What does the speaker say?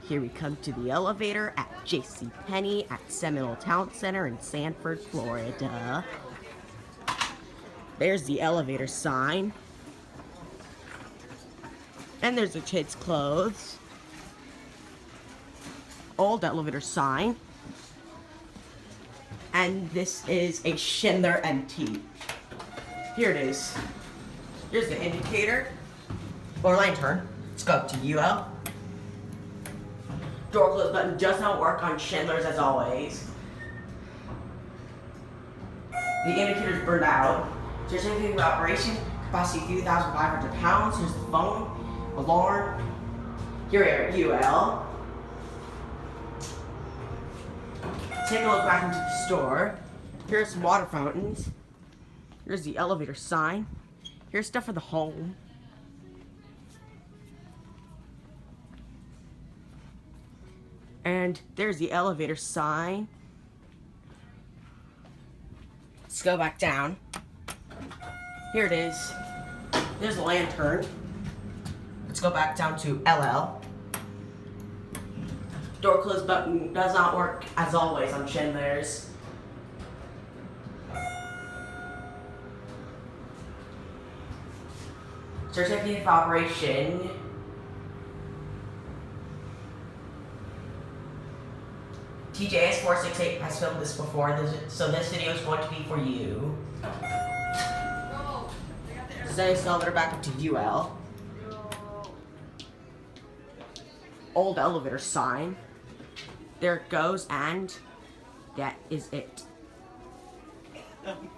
Here we come to the elevator at JCPenney at Seminole Towne Center in Sanford, Florida. There's the elevator sign. And there's the kids' clothes. Old elevator sign. And this is a Schindler MT. Here it is. Here's the indicator. Or lantern. Let's go up to UL. Door close button does not work on Schindler's as always. The indicator's burned out. Certificate of operation, capacity 2,500 pounds. Here's the phone, alarm. Here we are at UL. Take a look back into the store. Here's some water fountains. Here's the elevator sign. Here's stuff for the home. And there's the elevator sign. Let's go back down. Here it is. There's a lantern. Let's go back down to LL. Door close button does not work as always on Schindler's. Certificate of operation. TJS468 has filmed this before, so this video is going to be for you. Today's elevator back up to UL. Old elevator sign. There it goes, and that is it.